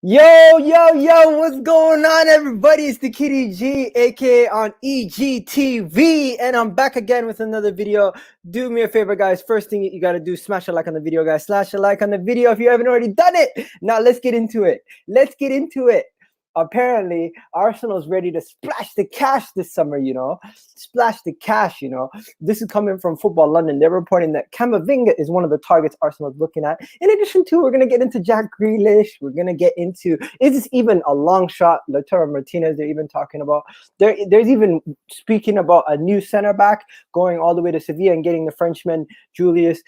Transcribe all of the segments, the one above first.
Yo, what's going on, everybody? It's the Kitty G, aka on EGTV, and I'm back again with another video. Do me a favor, guys. First thing you gotta do, smash a like on the video, guys. Slash a like on the video if you haven't already done it. Now, let's get into it. Apparently, Arsenal's ready to splash the cash this summer, Splash the cash, This is coming from Football London. They're reporting that Camavinga is one of the targets Arsenal's looking at. In addition to, we're going to get into Jack Grealish. We're going to get into, is this even a long shot? Lautaro Martinez, they're even talking about. There's even speaking about a new center back going all the way to Sevilla and getting the Frenchman, Julius,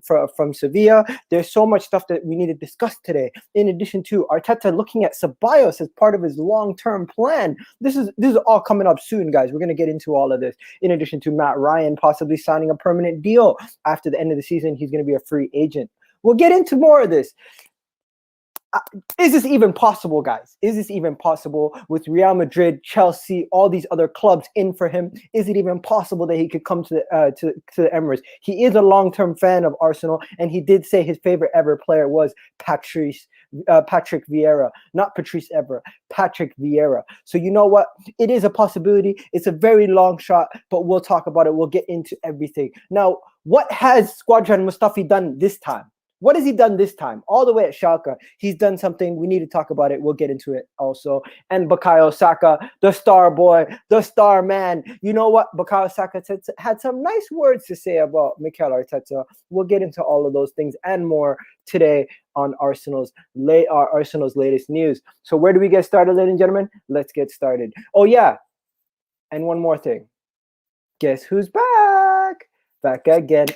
from Sevilla. There's so much stuff that we need to discuss today. In addition to Arteta looking at Ceballos as part of his long-term plan. This is all coming up soon, guys. We're going to get into all of this. In addition to Matt Ryan possibly signing a permanent deal after the end of the season, he's going to be a free agent. We'll get into more of this. Is this even possible, guys? Is this even possible with Real Madrid, Chelsea, all these other clubs in for him? Is it even possible that he could come to the Emirates? He is a long-term fan of Arsenal, and he did say his favorite ever player was Patrick Vieira, not Patrice Evra, Patrick Vieira. So you know what? It is a possibility. It's a very long shot, but we'll talk about it. We'll get into everything. Now, what has Squadron Mustafi done this time? What has he done this time? All the way at Schalke, he's done something. We need to talk about it. We'll get into it also. And Bukayo Saka, the star boy, the star man. You know what? Bukayo Saka had some nice words to say about Mikel Arteta. We'll get into all of those things and more today on Arsenal's latest news. So where do we get started, ladies and gentlemen? Let's get started. Oh, yeah. And one more thing. Guess who's back? Back again.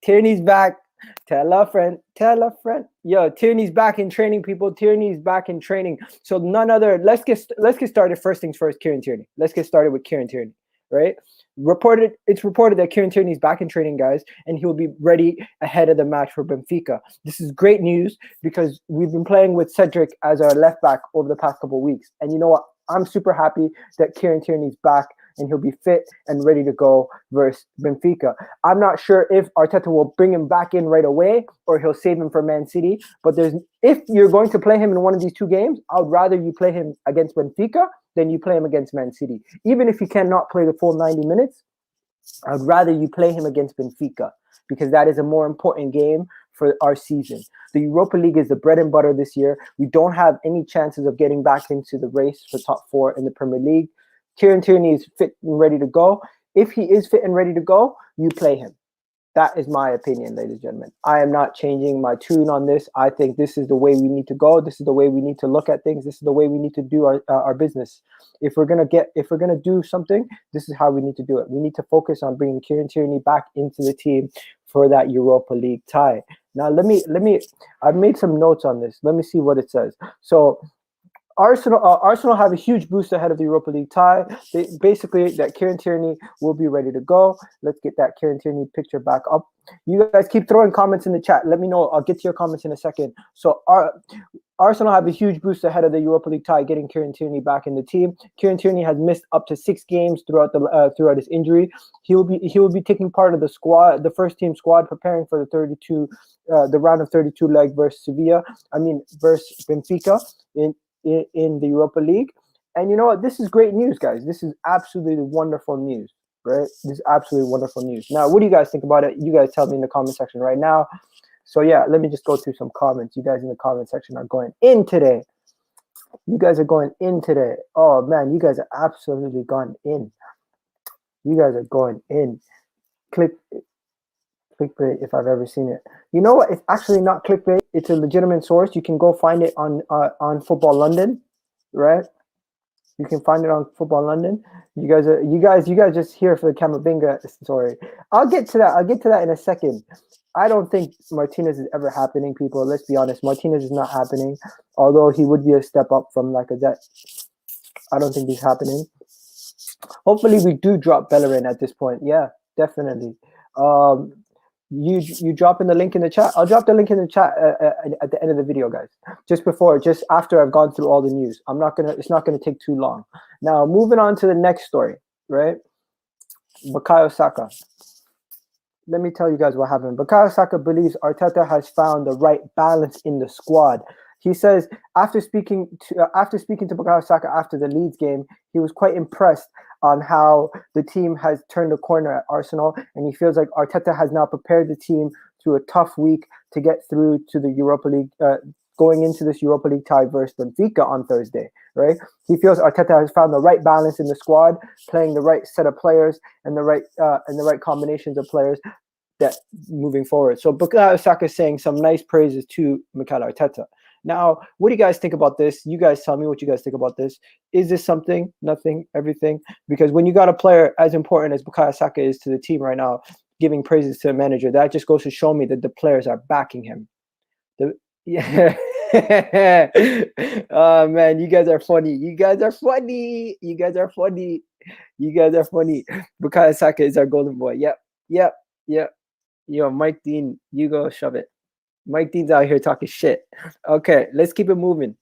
Tierney's back. Tell a friend. Yo, Tierney's back in training, people. Tierney's back in training. So none other. Let's get started. First things first. Kieran Tierney. Let's get started with Kieran Tierney. Right? It's reported that Kieran Tierney's back in training, guys, and he'll be ready ahead of the match for Benfica. This is great news because we've been playing with Cedric as our left back over the past couple of weeks, and you know what? I'm super happy that Kieran Tierney's back and he'll be fit and ready to go versus Benfica. I'm not sure if Arteta will bring him back in right away or he'll save him for Man City. But if you're going to play him in one of these two games, I would rather you play him against Benfica than you play him against Man City. Even if you cannot play the full 90 minutes, I'd rather you play him against Benfica because that is a more important game for our season. The Europa League is the bread and butter this year. We don't have any chances of getting back into the race for top 4 in the Premier League. Kieran Tierney is fit and ready to go. If he is fit and ready to go, you play him. That is my opinion, ladies and gentlemen. I am not changing my tune on this. I think this is the way we need to go. This is the way we need to look at things. This is the way we need to do our business. If we're gonna do something, this is how we need to do it. We need to focus on bringing Kieran Tierney back into the team for that Europa League tie. Now, let me. I've made some notes on this. Let me see what it says. So, Arsenal have a huge boost ahead of the Europa League tie. Basically, that Kieran Tierney will be ready to go. Let's get that Kieran Tierney picture back up. You guys keep throwing comments in the chat. Let me know. I'll get to your comments in a second. So Arsenal have a huge boost ahead of the Europa League tie, getting Kieran Tierney back in the team. Kieran Tierney has missed up to 6 games throughout his injury. He will be taking part of the squad, the first team squad, preparing for the round of 32 leg versus versus Benfica in the Europa League. And you know what? This is great news, guys. This is absolutely wonderful news, right? This is absolutely wonderful news. Now, what do you guys think about it? You guys tell me in the comment section right now. So yeah, let me just go through some comments. You guys in the comment section are going in today. You guys are going in today. Oh man, you guys are absolutely gone in. You guys are going in. Clickbait, if I've ever seen it. You know what? It's actually not clickbait. It's a legitimate source. You can go find it on Football London, right? You can find it on Football London. You guys just here for the Camavinga story. I'll get to that in a second. I don't think Martinez is ever happening, people. Let's be honest. Martinez is not happening. Although he would be a step up from Lacazette. I don't think he's happening. Hopefully we do drop Bellerin at this point. Yeah, definitely. You dropping the link in the chat? I'll drop the link in the chat at the end of the video, guys. Just after I've gone through all the news. It's not gonna take too long. Now, moving on to the next story, right? Bukayo Saka. Let me tell you guys what happened. Bukayo Saka believes Arteta has found the right balance in the squad. He says after speaking to Bukayo Saka after the Leeds game, he was quite impressed on how the team has turned a corner at Arsenal, and he feels like Arteta has now prepared the team through a tough week to get through to the Europa League, going into this Europa League tie versus Benfica on Thursday, right? He feels Arteta has found the right balance in the squad, playing the right set of players and the right combinations of players that moving forward. So Bukayo Saka is saying some nice praises to Mikel Arteta. Now, what do you guys think about this? You guys tell me what you guys think about this. Is this something, nothing, everything? Because when you got a player as important as Bukayo Saka is to the team right now, giving praises to the manager, that just goes to show me that the players are backing him. Yeah. Oh man, you guys are funny. You guys are funny. You guys are funny. You guys are funny. Bukayo Saka is our golden boy. Yep. Yo, Mike Dean, you go shove it. Mike Dean's out here talking shit. Okay, let's keep it moving.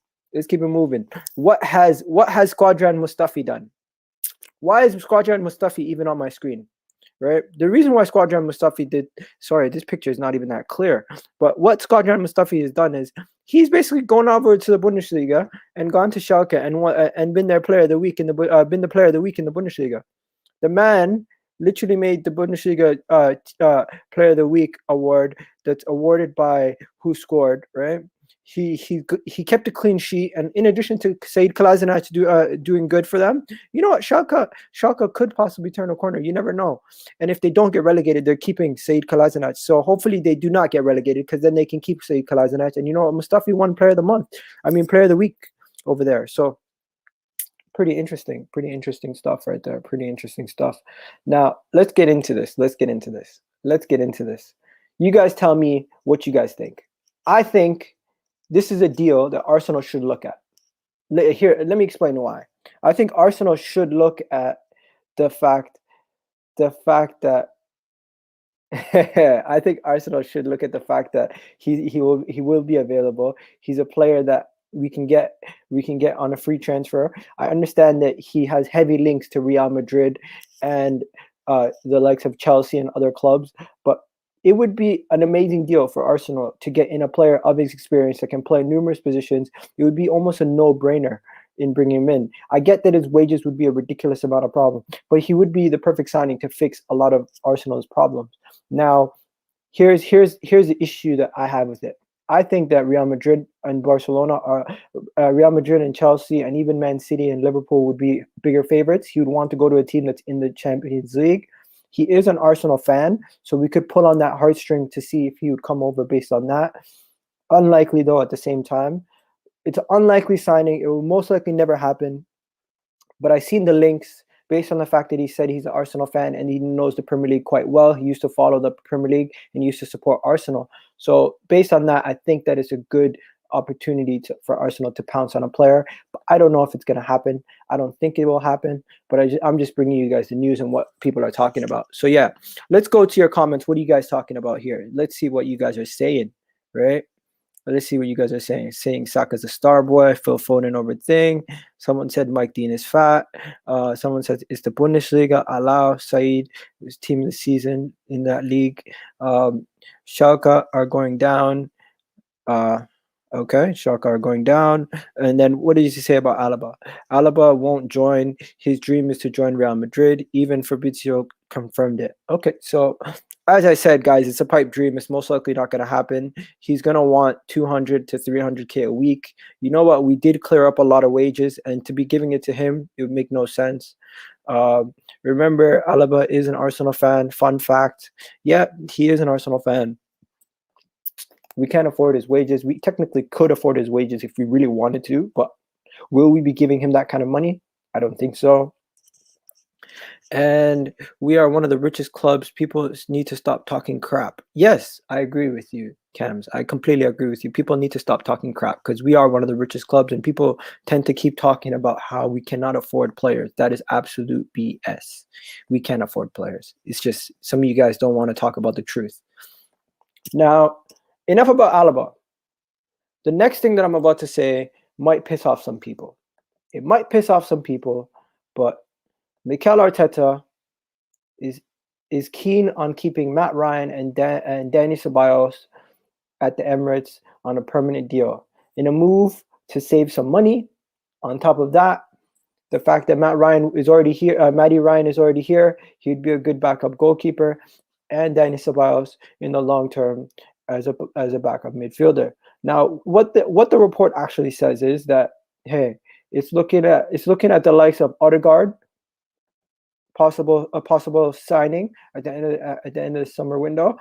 What has Squadron Mustafi done? Why is Squadron Mustafi even on my screen? Right? The reason why Squadron Mustafi did, sorry, this picture is not even that clear, but what Squadron Mustafi has done is he's basically gone over to the Bundesliga and gone to Schalke and been their player of the week in the Bundesliga. The man literally made the Bundesliga Player of the Week award that's awarded by Who Scored, right? He kept a clean sheet, and in addition to Sead Kolasinac doing good for them, you know what? Schalke could possibly turn a corner. You never know. And if they don't get relegated, they're keeping Sead Kolasinac. So hopefully they do not get relegated, because then they can keep Sead Kolasinac. And you know what? Mustafi won Player of the Week over there. So pretty interesting stuff right there. Pretty interesting stuff. Now let's get into this. You guys tell me what you guys think. I think this is a deal that Arsenal should look at. Here, let me explain why. I think Arsenal should look at the fact that I think Arsenal should look at the fact that he will be available. He's a player that we can get on a free transfer. I understand that he has heavy links to Real Madrid and the likes of Chelsea and other clubs, but it would be an amazing deal for Arsenal to get in a player of his experience that can play numerous positions. It would be almost a no-brainer in bringing him in. I get that his wages would be a ridiculous amount of problem, but he would be the perfect signing to fix a lot of Arsenal's problems. Now, here's the issue that I have with it. I think that Real Madrid and Real Madrid and Chelsea and even Man City and Liverpool would be bigger favorites. He would want to go to a team that's in the Champions League. He is an Arsenal fan, so we could pull on that heartstring to see if he would come over based on that. Unlikely, though, at the same time. It's an unlikely signing. It will most likely never happen. But I've seen the links based on the fact that he said he's an Arsenal fan and he knows the Premier League quite well. He used to follow the Premier League and used to support Arsenal. So based on that, I think that it's a good opportunity for Arsenal to pounce on a player. But I don't know if it's going to happen. I don't think it will happen. But I'm just bringing you guys the news and what people are talking about. So yeah, let's go to your comments. What are you guys talking about here? Let's see what you guys are saying, right? Let's see what you guys are saying. Saying Saka's a star boy, Phil Foden over thing. Someone said Mike Dean is fat. Someone said it's the Bundesliga. Allow Said is team of the season in that league. Schalke are going down. Okay, Schalke are going down. And then what did you say about Alaba? Alaba won't join. His dream is to join Real Madrid. Even Fabrizio confirmed it. Okay, so as I said, guys, it's a pipe dream. It's most likely not going to happen. He's going to want 200 to 300K a week. You know what? We did clear up a lot of wages, and to be giving it to him, it would make no sense. Remember, Alaba is an Arsenal fan. Fun fact. Yeah, he is an Arsenal fan. We can't afford his wages. We technically could afford his wages if we really wanted to, but will we be giving him that kind of money? I don't think so. And we are one of the richest clubs. People need to stop talking crap. Yes, I agree with you, Cams. I completely agree with you. People need to stop talking crap because we are one of the richest clubs, and people tend to keep talking about how we cannot afford players. That is absolute BS. We can't afford players. It's just some of you guys don't want to talk about the truth. Now, enough about Alaba. The next thing that I'm about to say might piss off some people. It might piss off some people, but Mikel Arteta is keen on keeping Matt Ryan and Dani Ceballos at the Emirates on a permanent deal. in a move to save some money. On top of that, the fact that Matty Ryan is already here, he'd be a good backup goalkeeper, and Dani Ceballos in the long term as a backup midfielder. Now, what the report actually says is that, hey, it's looking at the likes of Odegaard, a possible signing at the end of the summer window,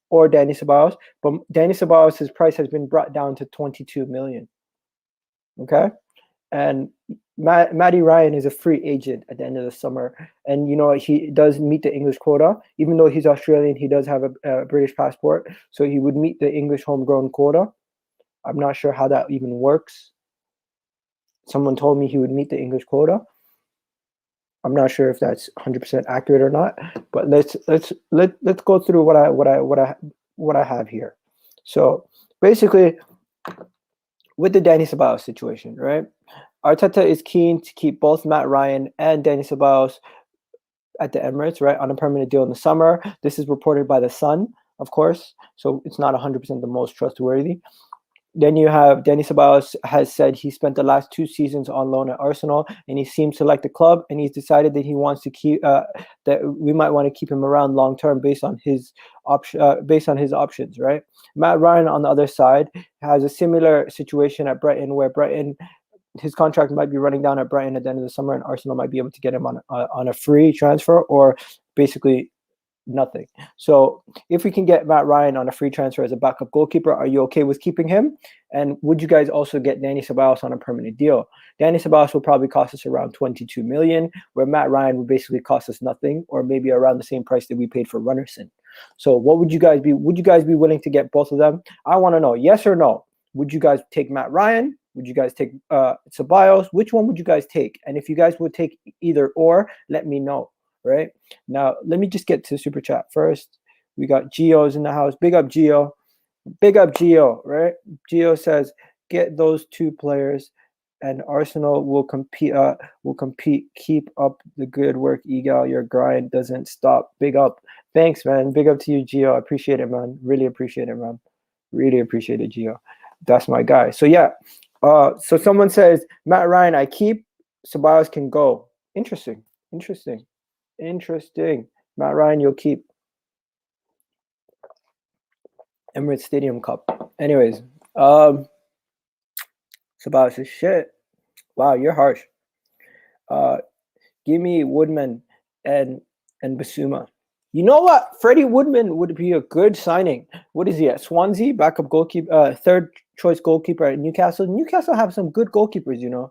or Dani Ceballos. But Dani Ceballos' price has been brought down to 22 million. Okay, and Matty Ryan is a free agent at the end of the summer, and he does meet the English quota. Even though he's Australian, he does have a British passport, so he would meet the English homegrown quota. I'm not sure how that even works. Someone told me he would meet the English quota. I'm not sure if that's 100% accurate or not, but let's go through what I have here. So basically, with the Dani Ceballos situation, right? Arteta is keen to keep both Matt Ryan and Dani Ceballos at the Emirates, right, on a permanent deal in the summer. This is reported by The Sun, of course, so it's not 100% the most trustworthy. Then you have Dani Ceballos has said he spent the last 2 seasons on loan at Arsenal, and he seems to like the club, and he's decided that he wants to keep that we might want to keep him around long term based on his options, right? Matt Ryan on the other side has a similar situation at Brighton, where his contract might be running down at Brighton at the end of the summer, and Arsenal might be able to get him on a free transfer or basically nothing. So if we can get Matt Ryan on a free transfer as a backup goalkeeper, are you okay with keeping him? And would you guys also get Dani Ceballos on a permanent deal? Dani Ceballos will probably cost us around 22 million, where Matt Ryan would basically cost us nothing, or maybe around the same price that we paid for Runnerson. So what would you guys be willing to get both of them? I want to know, yes or no. Would you guys take Matt Ryan? Would you guys take Ceballos? Which one would you guys take? And if you guys would take either or, let me know. Right now, let me just get to super chat first. We got Gio's in the house. Big up Gio. Right? Gio says, get those 2 players and Arsenal will compete. Keep up the good work, Egal. Your grind doesn't stop. Big up. Thanks, man. Big up to you, Gio. I appreciate it, man. Really appreciate it, man. Really appreciate it, Gio. That's my guy. So yeah. So someone says, Matt Ryan, I keep. Ceballos can go. Interesting. Matt Ryan, you'll keep. Emirates Stadium Cup. Anyways, Ceballos is shit. Wow, you're harsh. Give me Woodman and Basuma. You know what? Freddie Woodman would be a good signing. What is he at? Swansea, backup goalkeeper, 3rd choice goalkeeper at Newcastle. Newcastle have some good goalkeepers,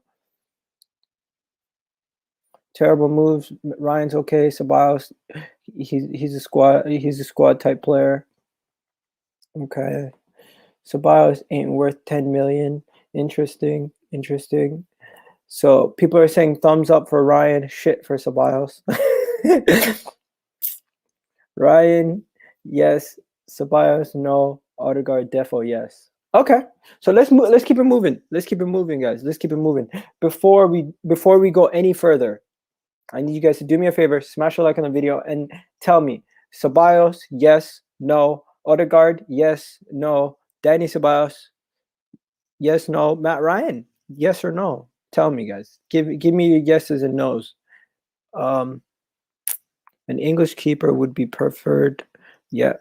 Terrible moves. Ryan's okay. Ceballos, he's a squad type player. Okay. Ceballos ain't worth 10 million. Interesting. So people are saying thumbs up for Ryan, shit for Ceballos. Ryan, yes. Ceballos, no. Odegaard, defo, yes. Okay, so let's keep it moving. Let's keep it moving, guys. Let's keep it moving. Before we go any further, I need you guys to do me a favor, smash a like on the video, and tell me, Ceballos, yes, no. Odegaard, yes, no. Dani Ceballos, yes, no. Matt Ryan, yes or no? Tell me, guys. Give me your yeses and nos. An English keeper would be preferred. Yeah.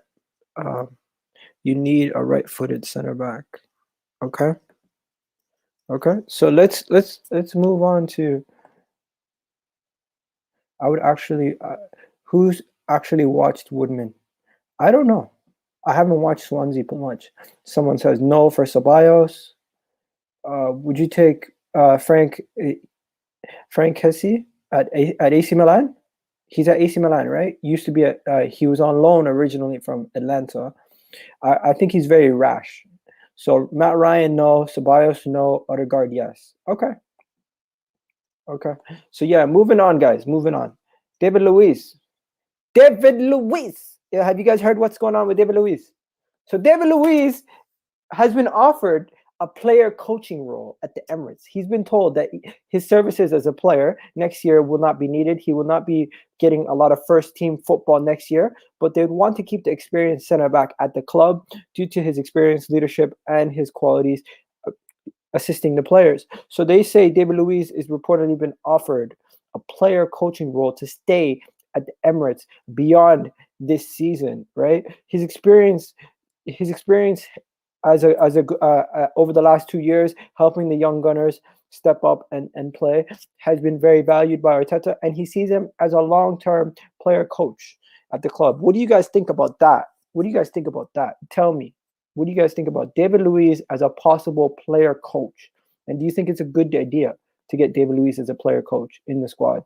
You need a right-footed center back. Okay. So let's move on to. I would actually. Who's actually watched Woodman? I don't know. I haven't watched Swansea much. Someone says no for Ceballos. Would you take Frank Kessie at AC Milan? He's at AC Milan, right? Used to be he was on loan originally from Atlanta. I think he's very rash. So Matt Ryan, no. Ceballos, no. Odegaard, yes. Okay. So yeah, moving on, guys. Moving on. David Luiz. Yeah, have you guys heard what's going on with David Luiz? So David Luiz has been offered a player coaching role at the Emirates. He's been told that his services as a player next year will not be needed. He will not be getting a lot of first team football next year, but they'd want to keep the experienced center back at the club due to his experience, leadership, and his qualities. assisting the players. So they say David Luiz is reportedly been offered a player coaching role to stay at the Emirates beyond this season, right? His experience as a over the last 2 years, helping the young gunners step up and play, has been very valued by Arteta, and he sees him as a long-term player coach at the club. What do you guys think about that? What do you guys think about that? Tell me. What do you guys think about David Luiz as a possible player coach? And do you think it's a good idea to get David Luiz as a player coach in the squad?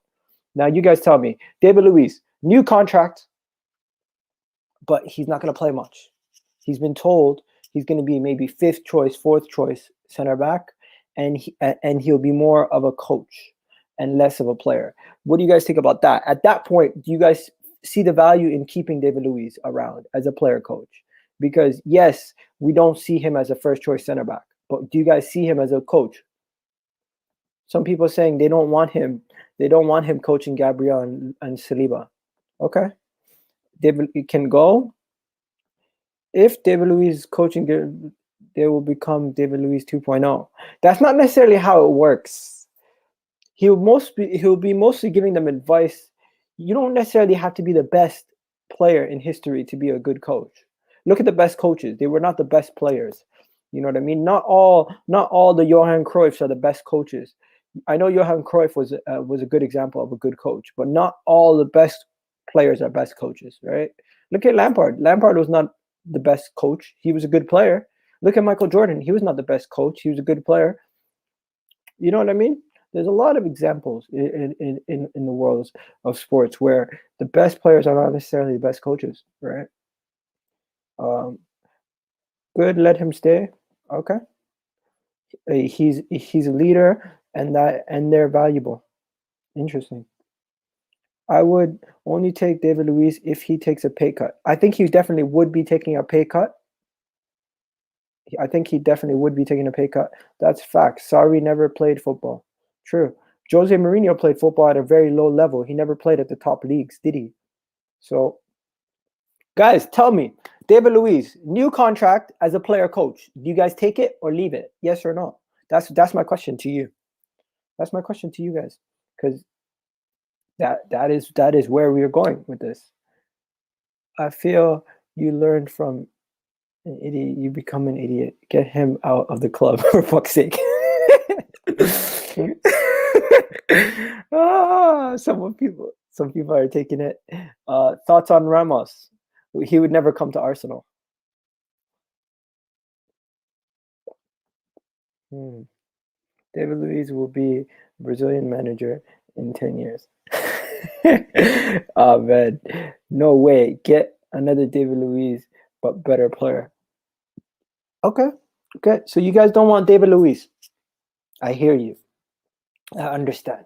Now, you guys tell me. David Luiz, new contract, but he's not going to play much. He's been told he's going to be maybe fifth choice, fourth choice center back, and he'll be more of a coach and less of a player. What do you guys think about that? At that point, do you guys see the value in keeping David Luiz around as a player coach? Because yes, we don't see him as a first choice center back, but do you guys see him as a coach? Some people are saying they don't want him. They don't want him coaching Gabriel and Saliba. Okay, David can go. If David Luiz is coaching, they will become David Luiz 2.0. That's not necessarily how it works. He'll be mostly giving them advice. You don't necessarily have to be the best player in history to be a good coach. Look at the best coaches. They were not the best players. You know what I mean? Not all the Johan Cruyffs are the best coaches. I know Johan Cruyff was a good example of a good coach, but not all the best players are best coaches, right? Look at Lampard. Lampard was not the best coach. He was a good player. Look at Michael Jordan. He was not the best coach. He was a good player. You know what I mean? There's a lot of examples in the world of sports where the best players are not necessarily the best coaches, right? Good, let him stay. Okay. He's a leader, and they're valuable. Interesting. I would only take David Luiz if he takes a pay cut. I think he definitely would be taking a pay cut. I think he definitely would be taking a pay cut. That's fact. Sarri never played football. True. Jose Mourinho played football at a very low level. He never played at the top leagues, did he? So, guys, tell me, David Luiz, new contract as a player coach. Do you guys take it or leave it? Yes or no? That's my question to you. That's my question to you guys, because that is where we are going with this. I feel you learned from an idiot. You become an idiot. Get him out of the club for fuck's sake. Some people are taking it. Thoughts on Ramos? He would never come to Arsenal. David Luiz will be Brazilian manager in 10 years. Oh man, no way. Get another David Luiz, but better player. Okay. So you guys don't want David Luiz. I hear you. I understand.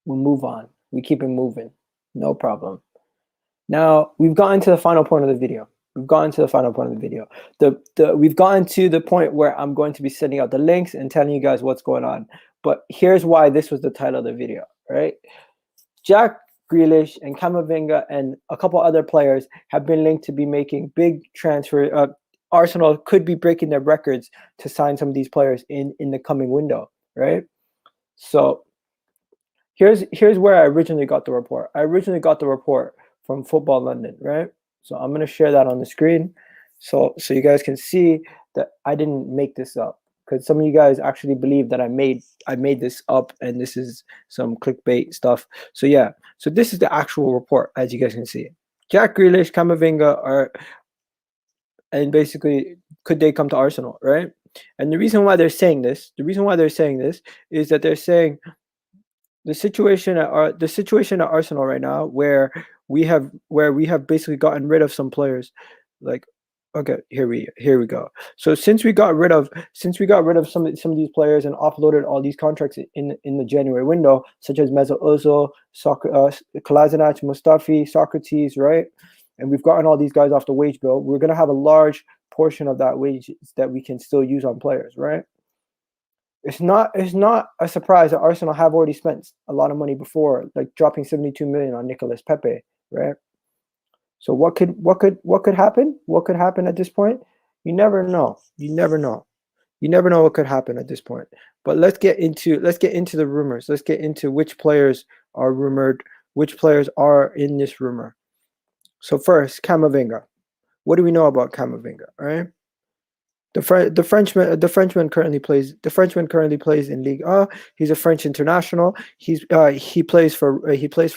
We'll move on. We keep it moving. No problem. Now we've gotten to the final point of the video. We've gotten to the point where I'm going to be sending out the links and telling you guys what's going on. But here's why this was the title of the video, right? Jack Grealish and Camavinga and a couple other players have been linked to be making big transfer. Arsenal could be breaking their records to sign some of these players in the coming window, right? So here's where I originally got the report. I originally got the report from Football London, right? So I'm going to share that on the screen so you guys can see that I didn't make this up, because some of you guys actually believe that I made this up and this is some clickbait stuff. So yeah, so this is the actual report, as you guys can see. Jack Grealish, Camavinga are, and basically, could they come to Arsenal, right? And the reason why they're saying this is that they're saying the situation at Arsenal right now, where we have basically gotten rid of some players, like, okay, here we go. So since we got rid of some of these players and offloaded all these contracts in the January window, such as Mesut Ozil, Kolasinac, Mustafi, Socrates, right? And we've gotten all these guys off the wage bill. We're gonna have a large portion of that wage that we can still use on players, right? It's not a surprise that Arsenal have already spent a lot of money before, like dropping 72 million on Nicolas Pepe, right? So what could happen? What could happen at this point? You never know. You never know what could happen at this point. But let's get into the rumors. Let's get into which players are rumored, which players are in this rumor. So first, Camavinga. What do we know about Camavinga? All right. The Frenchman currently plays in Ligue 1. He's a French international. He plays for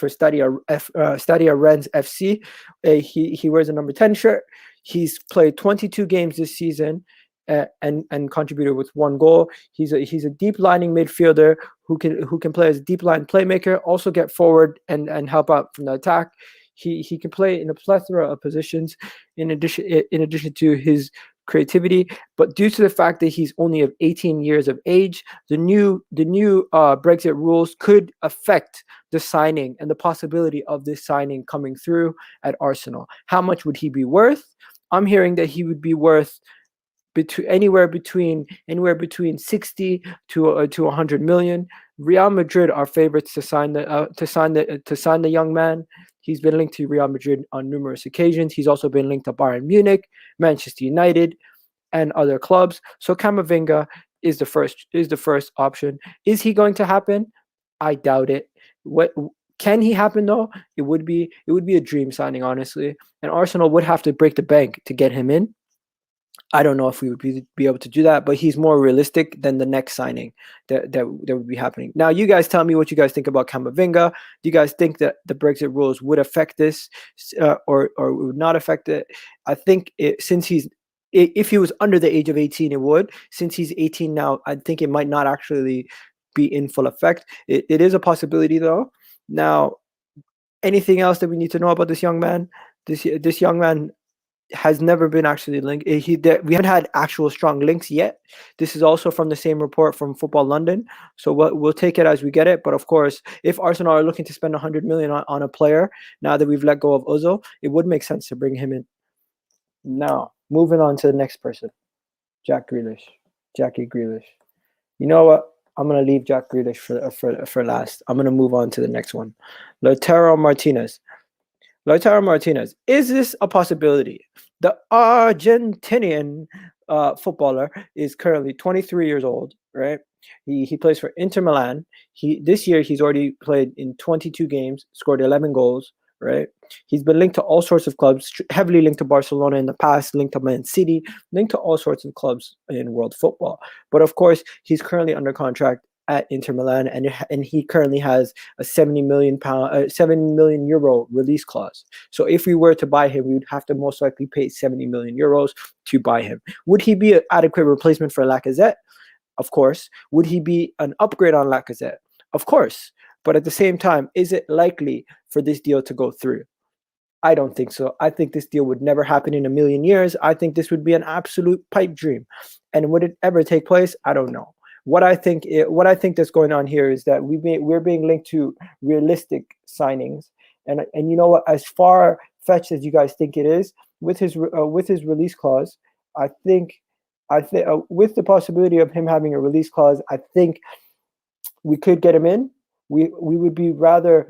Stadia Rennes FC. He wears a number 10 shirt. He's played 22 games this season, and contributed with 1 goal. He's a deep lining midfielder who can play as a deep line playmaker, also get forward and help out from the attack. He can play in a plethora of positions in addition to his creativity, but due to the fact that he's only of 18 years of age, the new Brexit rules could affect the signing and the possibility of this signing coming through at Arsenal. How much would he be worth? I'm hearing that he would be worth anywhere between 60 to 100 million. Real Madrid are favorites to sign the young man. He's been linked to Real Madrid on numerous occasions. He's also been linked to Bayern Munich, Manchester United, and other clubs. So Camavinga is the first option. Is he going to happen? I doubt it. What can he happen though? It would be a dream signing, honestly. And Arsenal would have to break the bank to get him in. I don't know if we would be able to do that, but he's more realistic than the next signing that would be happening. Now, you guys tell me what you guys think about Camavinga. Do you guys think that the Brexit rules would affect this, or would not affect it? I think if he was under the age of 18, it would. Since he's 18 now, I think it might not actually be in full effect. It is a possibility, though. Now, anything else that we need to know about this young man? This young man has never been actually linked. We haven't had actual strong links yet. This is also from the same report from Football London. So we'll take it as we get it. But of course, if Arsenal are looking to spend 100 million on a player, now that we've let go of Ozil, it would make sense to bring him in. Now, moving on to the next person, Jackie Grealish. You know what? I'm gonna leave Jack Grealish for last. I'm gonna move on to the next one, Lautaro Martinez. Is this a possibility? The Argentinian footballer is currently 23 years old, right? He plays for Inter Milan. This year he's already played in 22 games, scored 11 goals, right? He's been linked to all sorts of clubs, heavily linked to Barcelona in the past, linked to Man City, linked to all sorts of clubs in world football. But of course, he's currently under contract at Inter Milan, and he currently has a 70 million euro release clause. So if we were to buy him, we would have to most likely pay 70 million euros to buy him. Would he be an adequate replacement for Lacazette? Of course. Would he be an upgrade on Lacazette? Of course. But at the same time, is it likely for this deal to go through? I don't think so. I think this deal would never happen in a million years. I think this would be an absolute pipe dream. And would it ever take place? I don't know. What I think that's going on here is that we're being linked to realistic signings, and you know what? As far fetched as you guys think it is, with his release clause, I think with the possibility of him having a release clause, I think we could get him in. We would be rather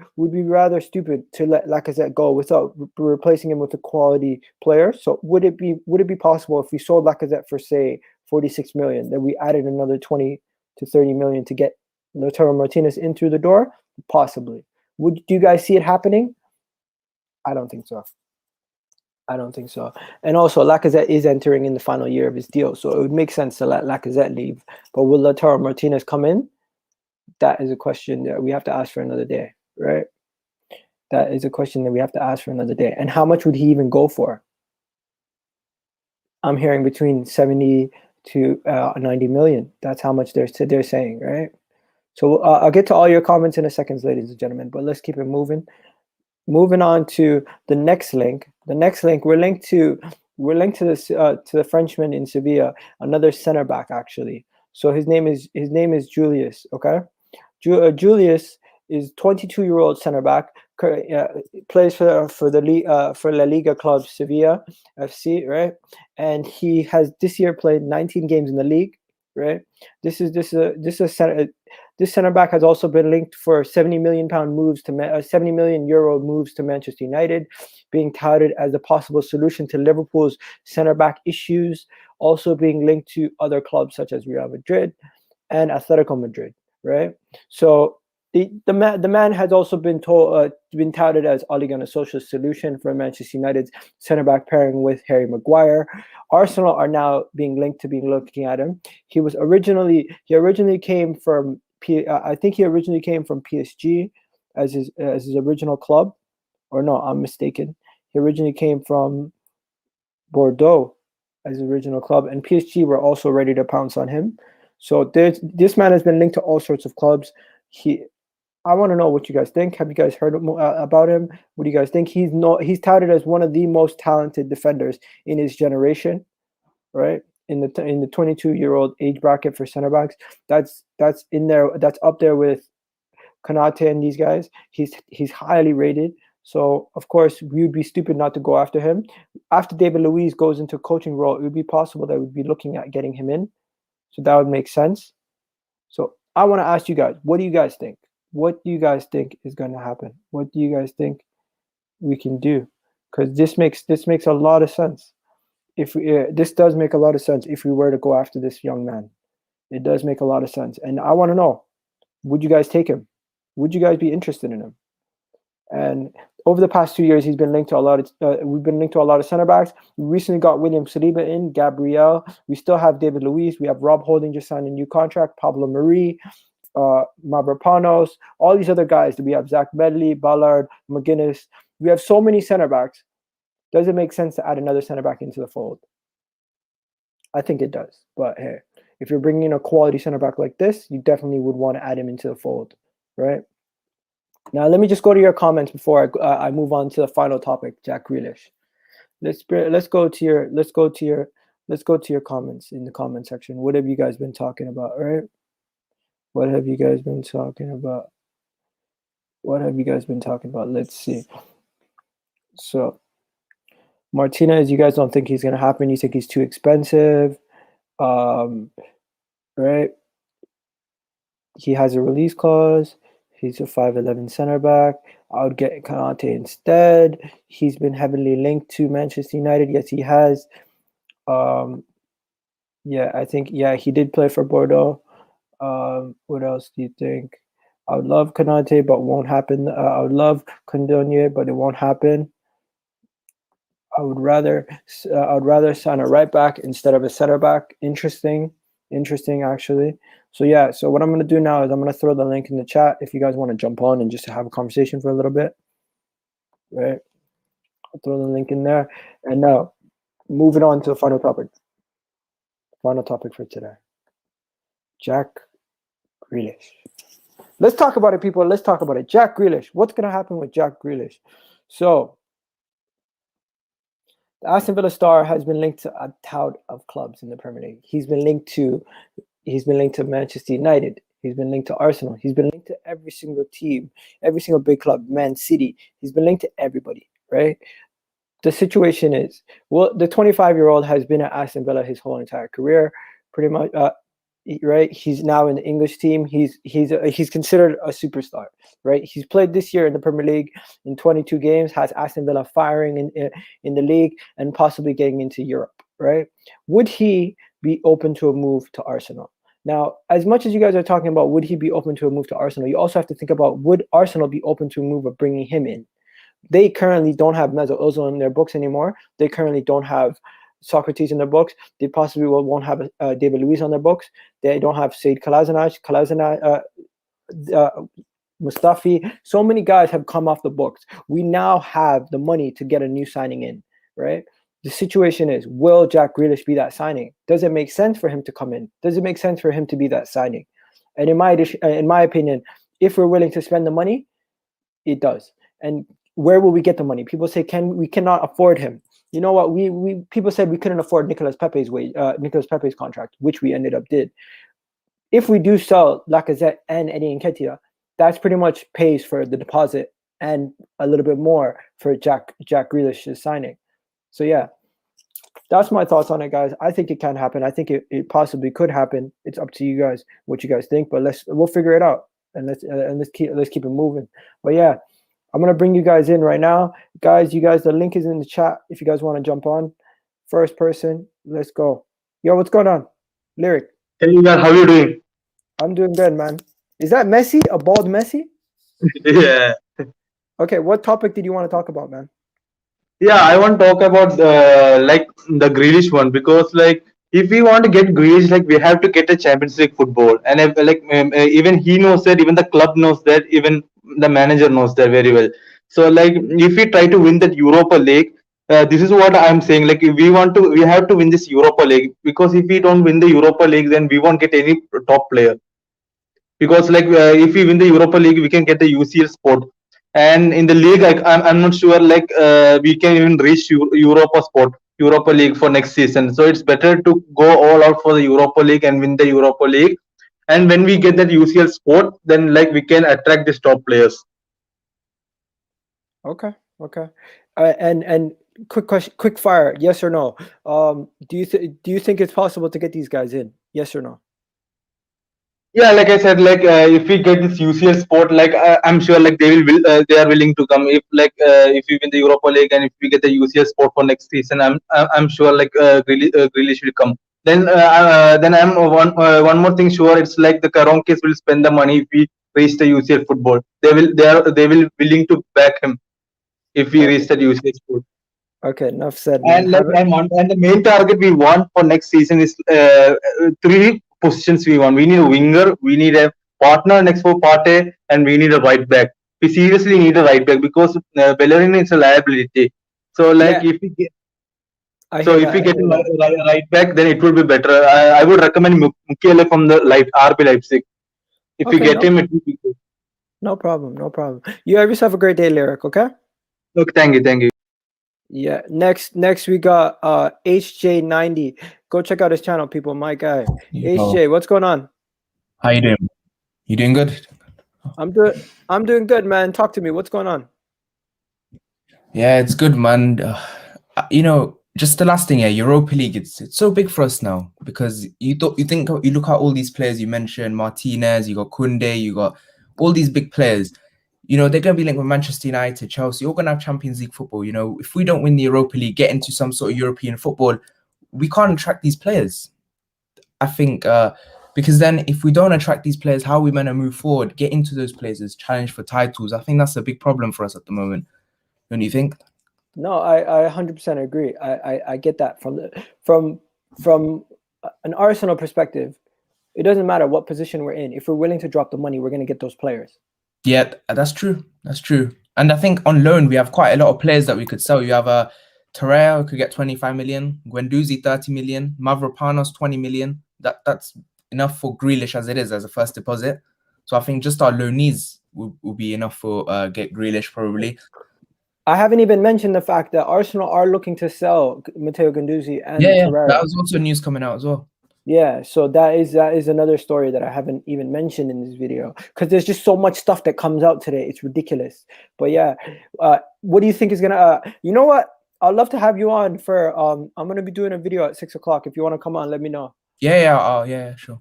stupid to let Lacazette go without replacing him with a quality player. So would it be possible if we sold Lacazette for, say, 46 million, that we added another 20 to 30 million to get Lautaro Martinez in through the door? Possibly. Do you guys see it happening? I don't think so. And also, Lacazette is entering in the final year of his deal, so it would make sense to let Lacazette leave. But will Lautaro Martinez come in? That is a question that we have to ask for another day, right? That is a question that we have to ask for another day. And how much would he even go for? I'm hearing between 70 to 90 million. That's how much they're saying, right? So I'll get to all your comments in a second, ladies and gentlemen, but let's keep it moving. Moving on to the next link. We're linked to the Frenchman in Sevilla, another center back actually. So his name is Julius. Okay, Julius is 22-year-old center back. Plays for La Liga club Sevilla FC, right? And he has this year played 19 games in the league, right? This center back has also been linked for 70 million pound moves to 70 million euro moves to Manchester United, being touted as a possible solution to Liverpool's center back issues, also being linked to other clubs such as Real Madrid and Atletico Madrid, right? So the man has also been touted as Ole Gunnar Solskjaer's solution for Manchester United's center back pairing with Harry Maguire. Arsenal are now being linked to looking at him. He originally came from I think he originally came from PSG as his original club, or no, I'm mistaken. He originally came from Bordeaux as his original club, and PSG were also ready to pounce on him. So this man has been linked to all sorts of clubs. I want to know what you guys think. Have you guys heard about him? What do you guys think? He's touted as one of the most talented defenders in his generation, right? In the 22-year-old age bracket for center backs, that's in there. That's up there with Konate and these guys. He's highly rated. So of course we would be stupid not to go after him. After David Luiz goes into coaching role, it would be possible that we'd be looking at getting him in. So that would make sense. So I want to ask you guys, what do you guys think? What do you guys think is going to happen? What do you guys think we can do? Because this makes a lot of sense. If this does make a lot of sense if we were to go after this young man, it does make a lot of sense. And I want to know, would you guys take him? Would you guys be interested in him? And over the past 2 years, he's been linked to a lot of. We've been linked to a lot of center backs. We recently got William Saliba in, Gabriel. We still have David Luiz. We have Rob Holding just signed a new contract. Pablo Marie, Mavropanos, all these other guys. We have Zach Medley, Ballard, McGuinness. We have so many center backs. Does it make sense to add another center back into the fold? I think it does. But hey, if you're bringing in a quality center back like this, you definitely would want to add him into the fold, right? Now, let me just go to your comments before I move on to the final topic, Jack Grealish. Let's go to your comments in the comment section. What have you guys been talking about, all right? What have you guys been talking about? Let's see. So, Martinez, you guys don't think he's going to happen. You think he's too expensive, right? He has a release clause. He's a 5'11" center back. I would get Konate instead. He's been heavily linked to Manchester United. Yes, he has. Yeah, I think, he did play for Bordeaux. What else do you think? I would love Konate, but won't happen. I would love Kounde, but it won't happen. I would rather sign a right back instead of a center back. Interesting actually. So what I'm going to do now is I'm going to throw the link in the chat if you guys want to jump on and just have a conversation for a little bit, right? I'll throw the link in there. And now, moving on to the final topic for today. Jack Grealish. Let's talk about it, people. Let's talk about it. Jack Grealish. What's going to happen with Jack Grealish? So, the Aston Villa star has been linked to a tout of clubs in the Premier League. He's been linked to Manchester United. He's been linked to Arsenal. He's been linked to every single team, every single big club, Man City. He's been linked to everybody, right? The situation is, the 25-year-old has been at Aston Villa his whole entire career, pretty much, right? He's now in the English team. He's considered a superstar, right? He's played this year in the Premier League in 22 games, has Aston Villa firing in the league and possibly getting into Europe, right? Would he be open to a move to Arsenal? Now, as much as you guys are talking about would he be open to a move to Arsenal, you also have to think about would Arsenal be open to a move of bringing him in? They currently don't have Mesut Ozil in their books anymore. They currently don't have Socrates in their books. They possibly won't have David Luiz on their books. They don't have Said Kolasinac, Mustafi. So many guys have come off the books. We now have the money to get a new signing in, right? The situation is, will Jack Grealish be that signing? Does it make sense for him to come in? Does it make sense for him to be that signing? And in my opinion, if we're willing to spend the money, it does. And where will we get the money? People say, we cannot afford him. You know what? People said we couldn't afford Nicolas Pepe's contract, which we ended up did. If we do sell Lacazette and Eddie Nketiah, that's pretty much pays for the deposit and a little bit more for Jack Grealish's signing. So yeah, that's my thoughts on it, guys. I think it can happen. I think it possibly could happen. It's up to you guys what you guys think, but we'll figure it out and let's keep it moving. But yeah, I'm gonna bring you guys in right now, guys. You guys, the link is in the chat if you guys want to jump on. First person, let's go. Yo, what's going on, Lyric? Hey, man, how you doing? I'm doing good, man. Is that Messi? A bald Messi? Yeah. Okay, what topic did you want to talk about, man? Yeah, I want to talk about like the Grealish one, because like if we want to get Grealish, like we have to get a Champions League football, and if, like even he knows that, even the club knows that, even the manager knows that very well. So like if we try to win that Europa League, this is what I'm saying. Like if we have to win this Europa League, because if we don't win the Europa League, then we won't get any top player. Because like if we win the Europa League, we can get the UCL spot, and in the league, like I'm not sure like we can even reach Europa League for next season. So it's better to go all out for the Europa League and win the Europa League. And when we get that UCL spot, then like we can attract these top players. Okay. And quick question, quick fire, yes or no? Do you think it's possible to get these guys in? Yes or no? Yeah, like I said, like if we get this UCL spot, like I'm sure like they are willing to come. If like if we win the Europa League and if we get the UCL spot for next season, I'm sure like Grealish will come. Then I'm one more thing sure. It's like the Karonkes will spend the money if we reach the UCL football. They will willing to back him if we reach the UCL spot. Okay, enough said, man. And the main target we want for next season is three positions we want. We need a winger, we need a partner next for Partey, and we need a right back. We seriously need a right back because Bellerin is a liability. So like if we get a right back, then it will be better. I would recommend Mukiele from the RB Leipzig. If we get him, it will be good. No problem. You have yourself a great day, Lyric. Okay. Look, thank you. Yeah. Next we got HJ90. Go check out his channel, people. My guy. HJ, what's going on? How you doing? You doing good? I'm doing good, man. Talk to me. What's going on? Yeah, it's good, man. Just the last thing, Europa League. It's so big for us now because you look at all these players you mentioned, Martinez, you got Kounde, you got all these big players. They're going to be linked with Manchester United, Chelsea. You're going to have Champions League football. If we don't win the Europa League, get into some sort of European football, we can't attract these players. I think because then if we don't attract these players, how are we going to move forward, get into those places, challenge for titles? I think that's a big problem for us at the moment. Don't you think? No, I 100% agree. I get that from an Arsenal perspective. It doesn't matter what position we're in. If we're willing to drop the money, we're going to get those players. Yeah, that's true. And I think on loan, we have quite a lot of players that we could sell. You have Torreira, who could get 25 million, Guendouzi 30 million, Mavropanos 20 million. That's enough for Grealish as it is, as a first deposit. So I think just our loanees will be enough for get Grealish probably. I haven't even mentioned the fact that Arsenal are looking to sell Matteo Guendouzi and Torreira. That was also news coming out as well. Yeah, so that is another story that I haven't even mentioned in this video because there's just so much stuff that comes out today. It's ridiculous. But yeah, what do you think is gonna? You know what? I'd love to have you on for. I'm gonna be doing a video at 6 o'clock. If you want to come on, let me know. Yeah, sure.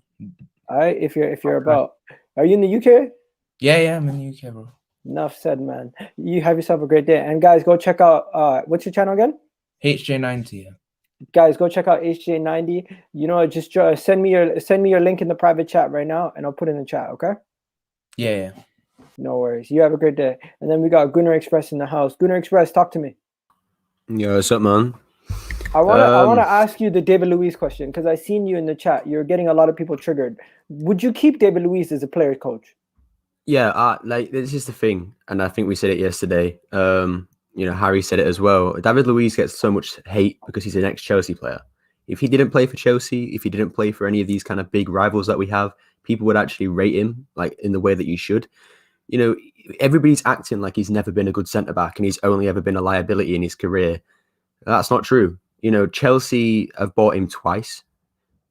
All right, if you're about. Are you in the UK? Yeah, I'm in the UK, bro. Enough said, man. You have yourself a great day, and guys, go check out. What's your channel again? HJ90. Yeah. Guys, go check out HJ90. Just send me your link in the private chat right now, and I'll put it in the chat. Okay? Yeah. No worries. You have a great day. And then we got Gunnar Express in the house. Gunnar Express, talk to me. Yo, what's up, man? I wanna ask you the David Luiz question because I seen you in the chat. You're getting a lot of people triggered. Would you keep David Luiz as a player coach? Yeah, this is the thing, and I think we said it yesterday. Harry said it as well. David Luiz gets so much hate because he's an ex-Chelsea player. If he didn't play for Chelsea, if he didn't play for any of these kind of big rivals that we have, people would actually rate him like in the way that you should. Everybody's acting like he's never been a good centre-back and he's only ever been a liability in his career. That's not true. Chelsea have bought him twice.